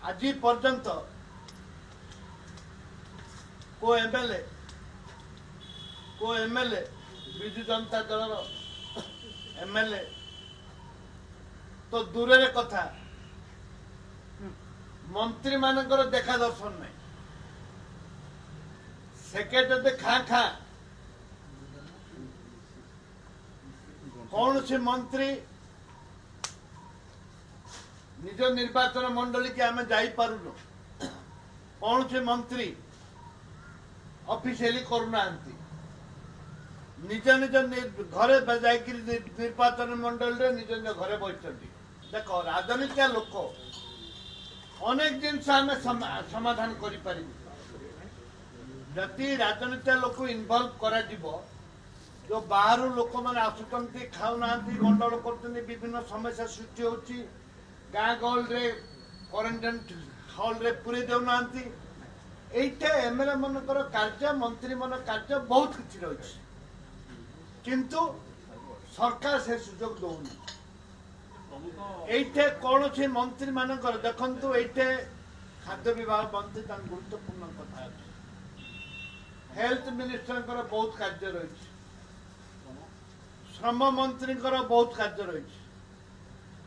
आज पर्यंत को एमएलए विजु जनता दल एमएलए तो दूर कथा मंत्री मानकर देखा दर्शन नहीं सेक्रेटरी खाँ खाँ कौन सी मंत्री निज निर्वाचन मंडली के आम जापारूनु कौन सी मंत्री ऑफिशियली करूना निज निज घरे निर्वाचन मंडल रे निज निज घरे बसती देख राजनीतिक लोक अनेक जिनस आम समाधान करें जदि राजनीतिक लोक इनवल्व करा जो बाहर लोक मैंने आसुंच खाऊना गंडल कर विभिन्न समस्या सृष्टि होची गाँ गहल क्वारंटाइन हल रे पूरे देना एइटे एमएलए मनकर कार्य मंत्री मन कार्य बहुत किसी रही किंतु सरकार से सुजोग दौनी एइटे कौन सी मंत्री मानकर देखंतु एइटे खाद्य विभाग मंत्री गुरुत्वपूर्ण कथा हेल्थ मिनिस्टर बहुत कार्य रही श्रम मंत्री बहुत कार्य रही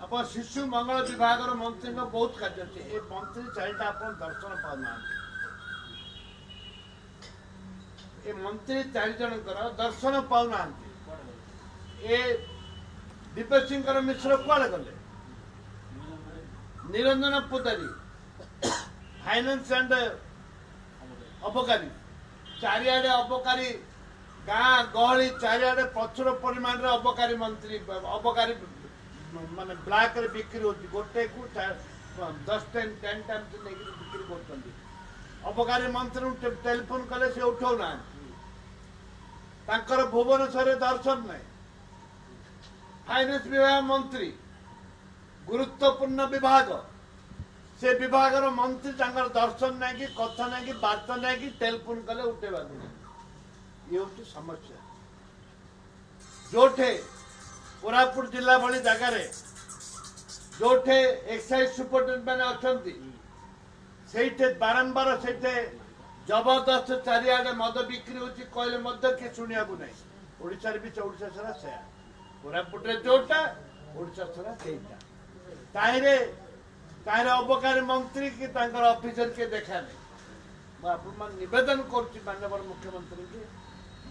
आप शिशु मंगल विभाग मंत्री बहुत कार्य अच्छे ये मंत्री चारिटा आप दर्शन पाना ये मंत्री चार जन दर्शन पाऊना ये दिव्य सिंह मिश्र कुआड़े गले निरंजन पुदारी फाइनेंस एंड अबकारी चारिआडे अबकारी गाँ गहली चारिआडे प्रचुर परिमाण में अबकारी मंत्री अबकारी माने ब्लैक रे बिक्री होती गोटे को 10 10 टाइम से बिक्री कर अबकारी मंत्री टेलीफोन कले से उठाऊना भुवनेश्वर दर्शन नहीं फाइनेंस विभाग मंत्री गुरुत्वपूर्ण विभाग से विभाग मंत्री दर्शन नहीं कि कथा नहीं कि वार्ता नहीं कि टेलीफोन कले उठेवा ये हूँ समस्या जोठे कोरापुट जिला भली जगार जोठे एक्साइज सुपरिटेडेंट मैंने अच्छा बारंबार से जबरदस्त चारिआडे मद बिक्री होती कहले किए शुणा ना ओडिशा भी ओडिशा सारा से कोरापुटे जोटा ओडिशा सारा सेटा ताहिरे अबकारी मंत्री कि ऑफिसर के देखा नहीं मुझे निवेदन कर माननीय मुख्यमंत्री की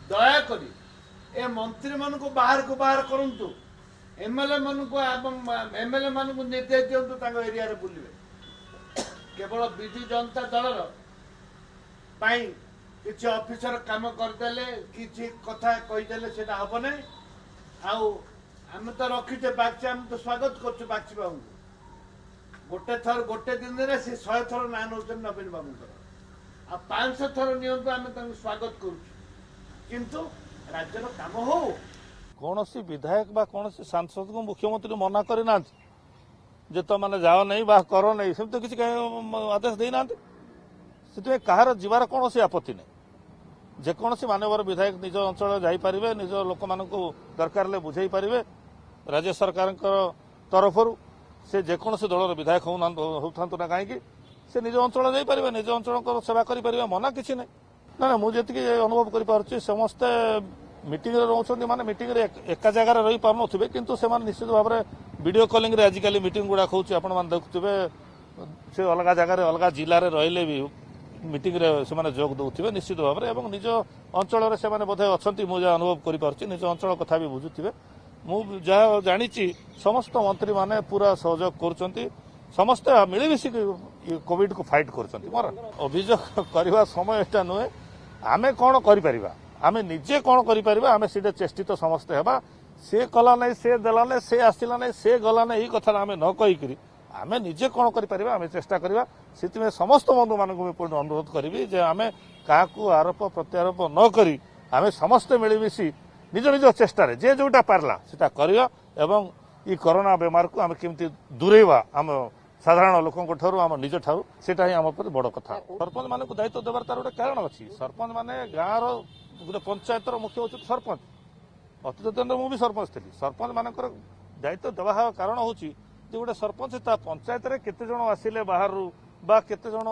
दयाकोरी ए मंत्री मान को बाहर करंतु एमएलए मान को एमएलए मान को निर्देश दिंतु एरिया रे बुलिबे केवल विजु जनता दलर किसी ऑफिसर काम करदेले किसी कथा कहीदेले से हम ना आम तो रखीचे बागची आम तो स्वागत कर बागची बाबू गोटे दिन में से 100 थर ना नौ नवीन बाबू आ 500 थर नियंतु आम स्वागत करूँ राज्यर काम हो कौन सी विधायक बा कौन सी सांसद को मुख्यमंत्री मना करना जे तो माने जाओ नहीं बा करो नहीं सब तो किसी आदेश देना से कहार जीवार कौन सी आपत्ति नहीं जेकोसी मानवर विधायक निज अंचल जापारे निज लोक मान दरकार बुझे पारे राज्य सरकार तरफ से जेकोसी दलर विधायक होता ना कहीं से निज अंचल जापारे निज अंचल सेवा करें मना किसी ना ना मुझे अनुभव कर समस्ते मीटिंग रोचे माने मीटिंग एका जगार रही पार नुवे कि निश्चित भाव में वीडियो कॉलिंग रे आजिकल मीटिंग गुड़ा कौच आप देखुवे से अलग जगार अलग जिले में रही भी मीटिंग रे से जोग दौथे निश्चित भाव में निज अंचल से बोधे अच्छा मुझे अनुभव कर निज अंचल कथा भी बुझुवे मुझे जानी समस्त मंत्री माने पूरा सहयोग कर समस्ते मिलमिशी कोविड को फाइट कर मोर अभियोग करने समय एटा नुहे आमे कौन कर आमे निजे कौन कर आमे सीधे चेष्टित समस्ते हेबा से कला नहीं से देला नहीं से आसला नहीं से गला नहीं यही कथा आमे न कहीकि आमे निजे कौन कर आमे चेष्टा करवा से समस्त बंधु मानक अनुरोध करी जे आमे क्या आरोप प्रत्यारोप न करी आमे समस्ते मिलमिशी निज निज चेष्टा जे जोटा पारला सेटा करवा एवं ये कोरोना बेमार को आमे केमती दूरेवा आम साधारण लोकों ठारू आम निज ठारू सेटा ही आम बड़ कथा सरपंच मान दायित्व देवार तार गोटे कारण अच्छी सरपंच माने गाँव रोटे पंचायत मुख्य हूँ सरपंच अतीत दिन में भी सरपंच थी सरपंच मान दायित्व देवा कारण हूँ गोटे सरपंच पंचायत केते जन आसिले बाहर बा केते जण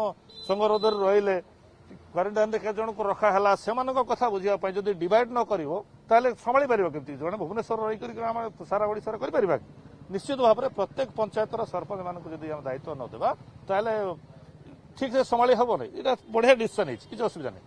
संगरोध रहिले क्वारंटाइन रे केते जण को रखा हला सेमानक कथा बुझिया पय जदी डिवाइड न करिवो ताले संभाली परिबो केमती जण भुवनेश्वर रही करी हम सारा ओडिसा रे करि परिबा निश्चित भाव में प्रत्येक पंचायत सरपंच मान जदि दायित्व न देबा ताले ठीक से संभाली हबो नै इटा बढ़िया डिसीजन है किसी असुविधा नहीं।